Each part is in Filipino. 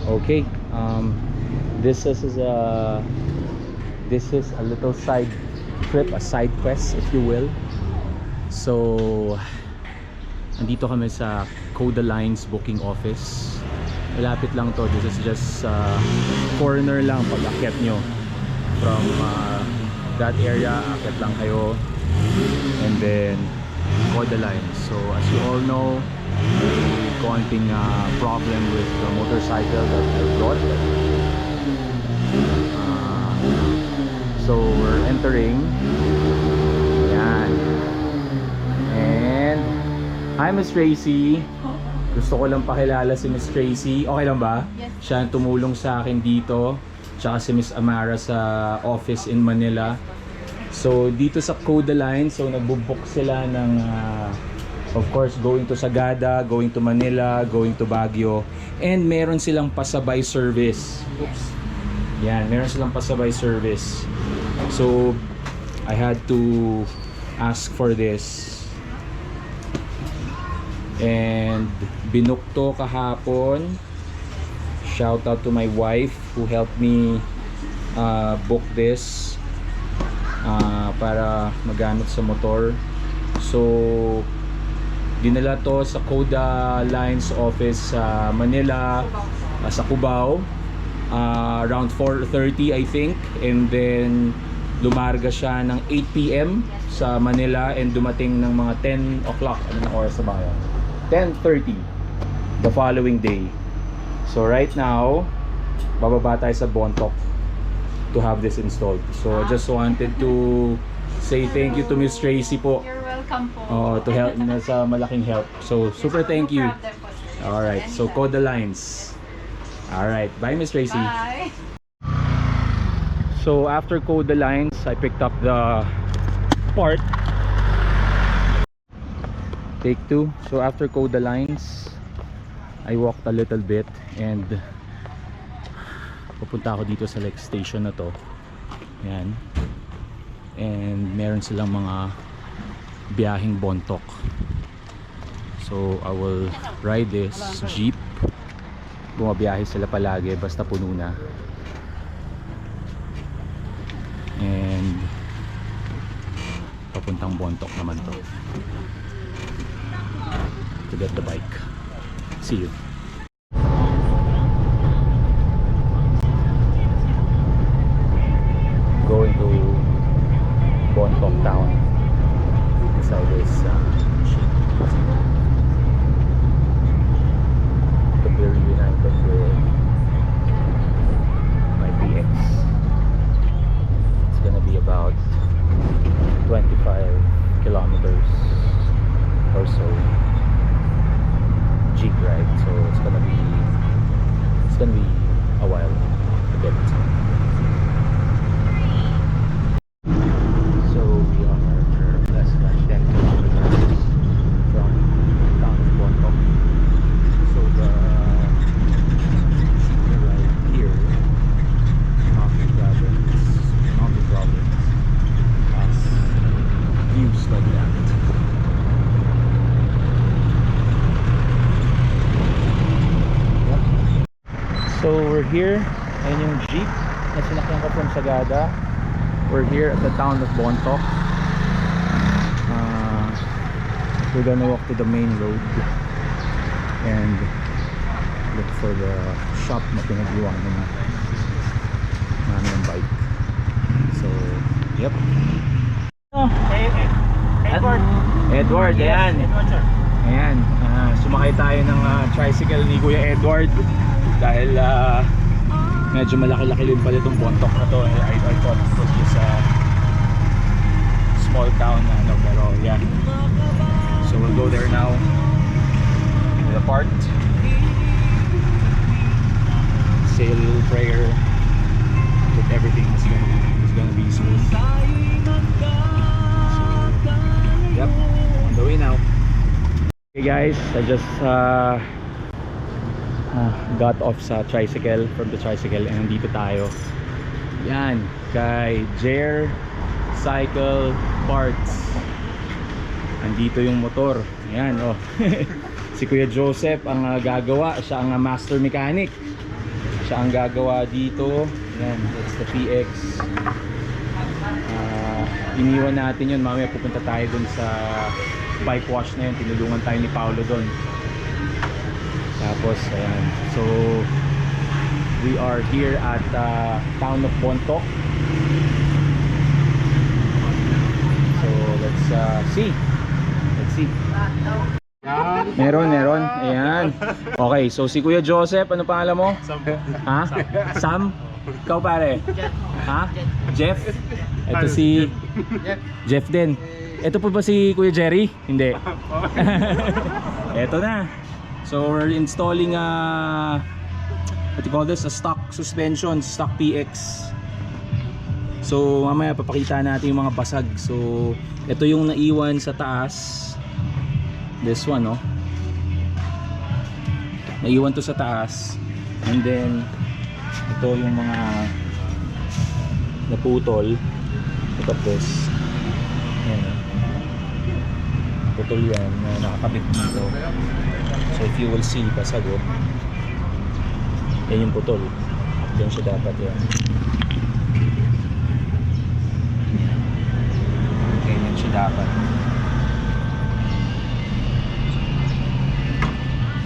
Okay, this is a little side trip, a side quest if you will. So andito kami sa Coda Lines booking office. Malapit lang to. This is just corner lang pag akyat nyo from that area. Akyat lang kayo and then Coda Lines. So as you all know, may konting problem with the motorcycle that I brought. So we're entering. Yan. And hi Miss Tracy. Gusto ko lang pakilala si Miss Tracy. Okay lang ba? Yes. Siya ang tumulong sa akin dito. Tsaka si Miss Amara sa office in Manila. So dito sa Coda Line, so nagbubook sila ng of course going to Sagada, going to Manila, going to Baguio, and meron silang pasabay service. Oops. Yan, meron silang pasabay service. So I had to ask for this. And binook to kahapon. Shout out to my wife who helped me book this para magamit sa motor. So dinala to sa Coda Lines office sa Manila, sa Cubao, around 4:30 I think, and then lumarga siya ng 8 PM sa Manila and dumating ng mga 10 o'clock. Ano na oras sa bayan? 10:30 the following day. So right now bababa tayo sa Bontoc to have this installed. So I just wanted to say thank you to Miss Tracy po. You're welcome po. To help na sa malaking help. So super thank you. No problem po, sir. Alright, so Coda Lines. Alright, bye Miss Tracy. Bye. So after Coda Lines, I picked up the part. Take 2. So after Coda Lines, I walked a little bit and pupunta ako dito sa like station na to. Yan. And meron silang mga biyaheng Bontoc. So I will ride this jeep. Bumabiyahe sila palagi basta puno na. And papuntang Bontoc naman to get the bike. See you. Going to Bontoc town inside this jeep to be reunited with my PX. It's gonna be about 25 kilometers or so jeep ride, so it's gonna be a while to get it. So we are less than 10 kilometers from town of Bontoc. So the jeep ride here, Mountain Province has views like that. So we're here, ayun yung jeep na sinakyan ko from Sagada. We're here at the town of Bontoc. We're gonna walk to the main road and look for the shop na pinag-iwanan namin ng bike. So, yep. Edward, ayan. Ayan, sumakay tayo ng tricycle ni Kuya Edward dahil medyo malaki-laki din pala itong Bontoc na to. I thought it was just a small town na ano, pero yeah. So we'll go there now to the part, say a little prayer that everything is gonna be smooth. So, yep, on the way now. Okay guys, I just got off sa tricycle, from the tricycle, and nandito tayo. Yan, kay Jer Cycle Parts. Andito yung motor. Yan, oh. Si Kuya Joseph ang gagawa, siya ang master mechanic. Siya ang gagawa dito. Yan, it's the PX. Iniwan natin yun. Mamaya pupunta tayo dun sa bike wash na yun. Tinulungan tayo ni Paolo dun. Tapos, ayan. So, we are here at town of Bontoc. So, let's see. Let's see. Meron. Ayan. Okay, so si Kuya Joseph, ano pangalan mo? Sam. Ha? Sam? Ikaw pare? Ha? Jeff? Ito si Jeff din. Ito po ba si Kuya Jerry? Hindi. Ito na. So we're installing what you call this? A stock suspension, stock PX. So mamaya papakita natin yung mga basag. So ito yung naiwan sa taas. This one, no? Naiwan to sa taas. And then ito yung mga naputol. Look at this. Ayan, putol yan na nakakabit dito. So if you will see, basag, oh. Yan yung putol. Yan siya dapat yan. Ganyan siya dapat.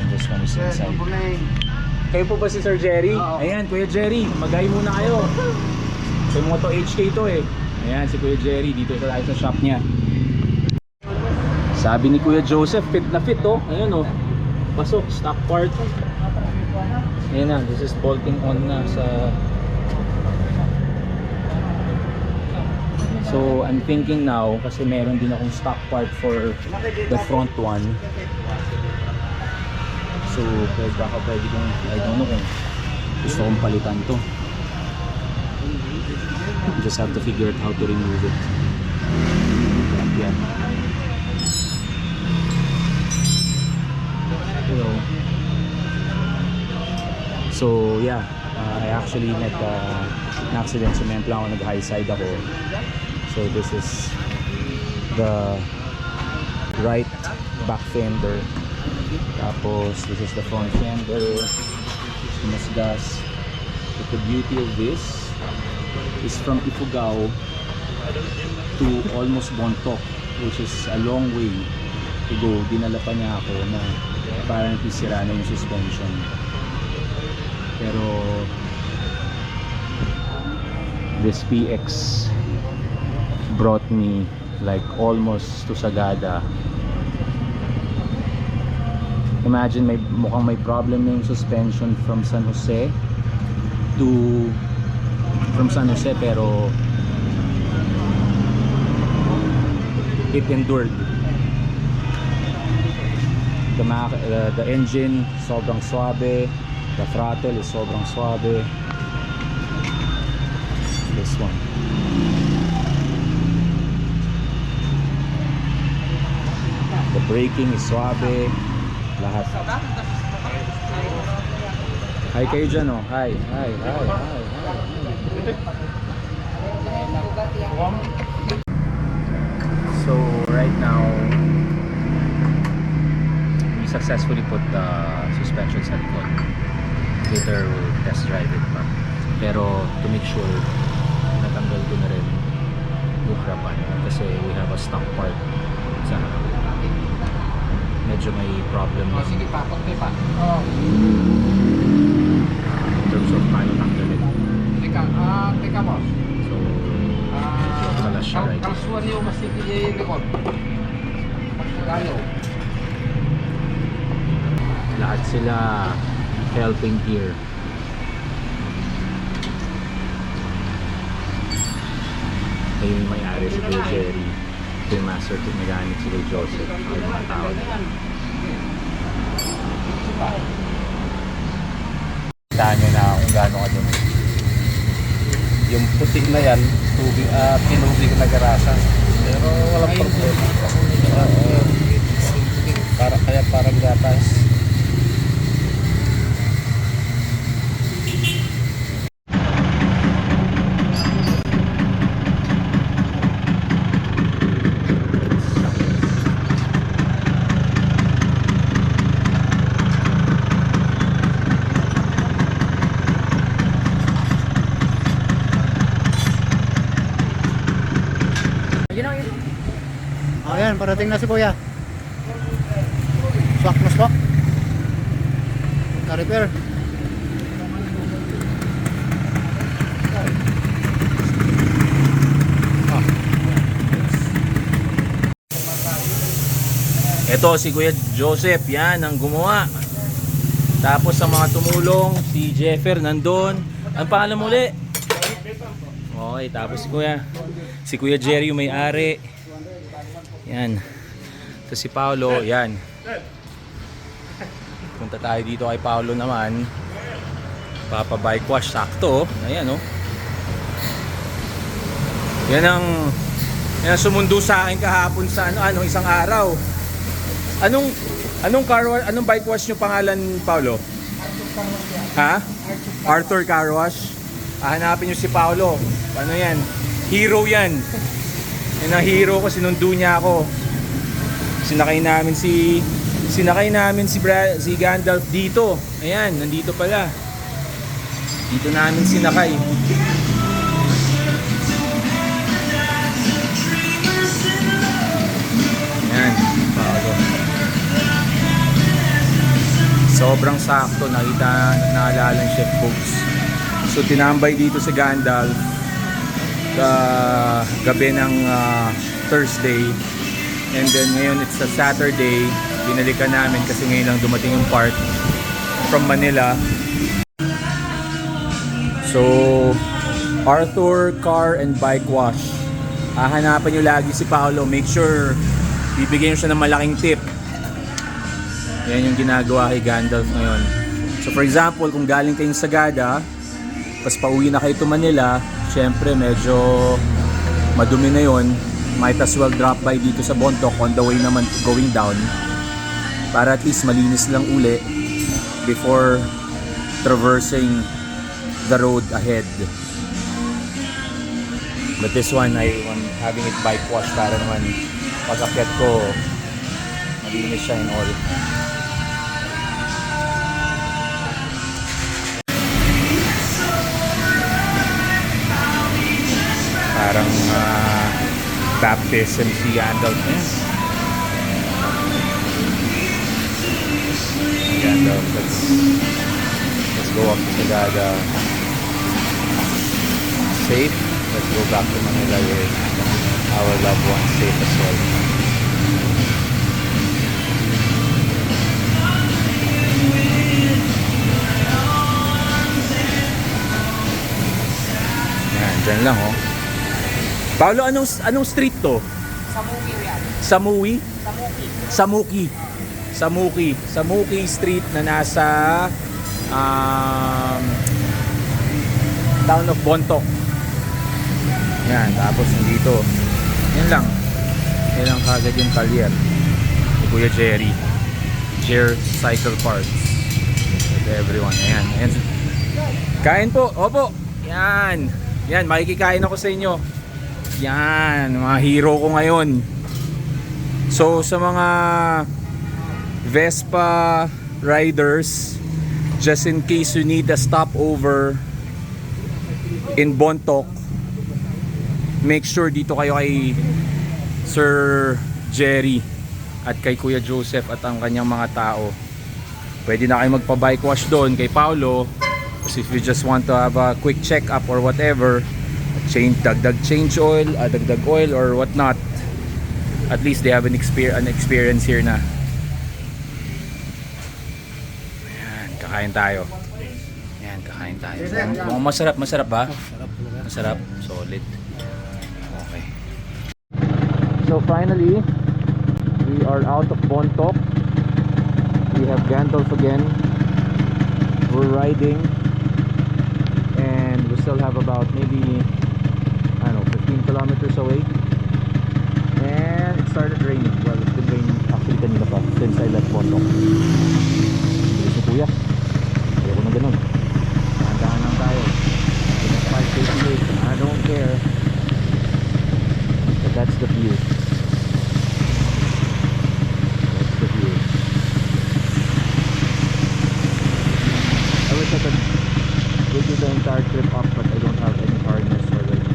And this one is inside. Kayo po ba si Sir Jerry? Ayan, Kuya Jerry, magay muna kayo. So mga to HK to eh. Ayan, si Kuya Jerry, dito tayo sa shop niya. Sabi ni Kuya Joseph, fit na fit oh. Ayan oh. Pasok, stock part. Ayan na, this is bolting on na sa... So I'm thinking now, kasi meron din akong stock part for the front one. So baka pwede kong, I don't know kung gusto kong palitan to. Just have to figure out how to remove it. Yeah. Hello. So yeah, I actually met an accident. Cement lang ako, nag-high side ako. So this is the right back fender. Tapos this is the front fender. Masgas. But the beauty of this is from Ifugao to almost Bontoc, which is a long way to go. Dinala pa niya ako na parang isira na yung suspension. Pero this PX brought me like almost to Sagada. Imagine mukhang may problem na yung suspension from San Jose pero it endured. The engine sobrang suabe, the throttle is sobrang suabe. This one, the braking is suabe, lahat. Hi kayo dyan oh. Hi. So right now we successfully put the suspension sa likod. Later we'll test drive it pa. Pero to make sure, natanggal ko na rin yung harapan kasi we have a stock part sa medyo may problem na in terms of paano tanggalin. Teka boss. So malas siya right now. Kalsuan niyo mas yung likod. Tayo. Lahat sila helping here. Ayun yung may-ari si Kuya Jerry. Ito yung master kit na gamit si Kuya Joseph. Ay mga tao. Kita nyo na kung gaano kadumi. Yung putik na yan, pinubig na garasa. Pero walang problema. Kaya parang gatas. Ayan, parating na si Kuya. Swak na swak. Ka-repair. Ito si Kuya Joseph, yan ang gumawa. Tapos sa mga tumulong, si Jeffer nandun. Ang pangalan mo ulit? Okay, tapos si Kuya Jerry yung may-ari. Yan. Ito si Paolo, yan. Punta tayo dito kay Paolo naman. Papa bike wash, sakto. Ayan, oh. Yan ang sumundo sa akin kahapon sa isang araw. Anong bike wash yung pangalan, Paolo? Ha? Arthur Car Wash. Hanapin niyo si Paolo. Ano yan? Hero yan. Yan ang hero ko, sinundo niya ako. Sinakay namin si Gandalf dito. Ayan, nandito pala. Dito namin sinakay. Ayan, Paolo. Sobrang sakto, naalala ng Chef Books. So tinambay dito si Gandalf gabi ng Thursday, and then ngayon it's a Saturday. Binalikan namin kasi ngayon lang dumating yung part from Manila. So Arthur Car and Bike Wash, hahanapan nyo lagi si Paolo. Make sure bibigyan nyo siya ng malaking tip. Yan yung ginagawa kay Gandalf ngayon. So for example, kung galing kayong Sagada, tapos pauwi na kayo to Manila, syempre medyo madumi na yon. Might as well drop by dito sa Bontoc on the way naman going down, para at least malinis lang uli before traversing the road ahead. But this one, I'm having it bike wash para naman pag-akyat ko malinis siya and all. Parang baptism si Gandalf niya. Gandalf, let's go up to Sagada safe. Let's go back to Manila with our loved ones safe as well. Yan, dyan lang oh. Paolo, anong street to? Samuki yan. Samui? Samuki. Samuki Street na nasa town of Bontoc. Yan, tapos nandito. Yan lang. Yan lang kagad yung talyer ni Kuya Jerry. Jer Cycle Parts. With everyone. Ayan. Ayan. Kain po. Opo. Yan. Yan, makikikain ako sa inyo. Yan, mga hero ko ngayon. So sa mga Vespa riders, just in case you need a stopover in Bontoc, make sure dito kayo kay Sir Jerry at kay Kuya Joseph at ang kanyang mga tao. Pwede na kayo magpa-bike wash doon kay Paolo. Kasi if you just want to have a quick check-up or whatever, dagdag oil or whatnot, at least they have an experience here na. Ayan, kakain tayo. Ayan, kakain tayo. Mukhang masarap ba? Masarap, solid. Okay. So finally, we are out of Bontoc. We have Gandalf again. We're riding, and we still have about maybe 15 kilometers away, and it started raining. Well, it's been raining actually kanina pa since I left Bontoc. Bilis ni Kuya, ayoko na ganun. Dahan-dahan lang tayo. It's 5:38. I don't care, but that's the view. That's the view. I wish I could go do the entire trip up, but I don't have any harness already.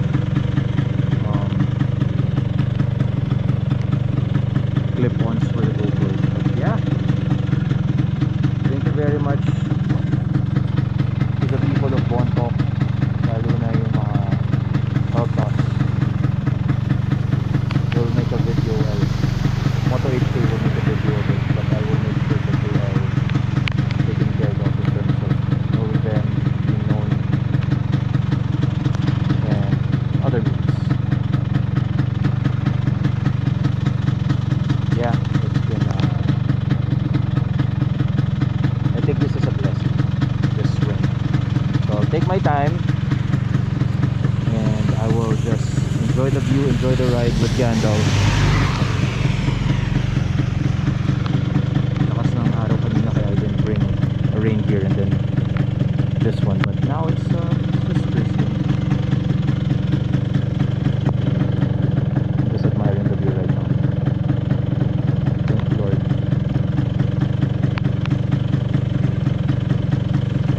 take my time, and I will just enjoy the view, enjoy the ride with Gandalf. Lakas ng araw kanina kaya I didn't bring a rain gear, and then this one, but now it's just drizzling. I'm just admiring the view right now. Thank you, Lord.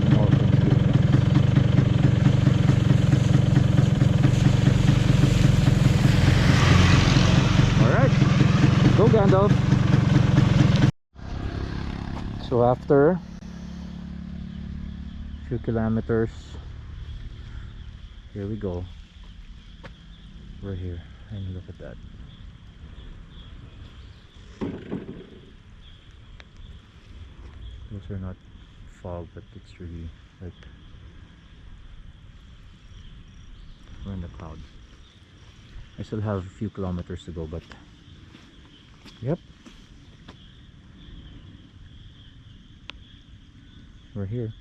In all things give thanks. Alright, go Gandalf. So after few kilometers, here we go. We're here, and look at that. Those are not fog, but it's really like we're in the clouds. I still have a few kilometers to go, but yep, we're here.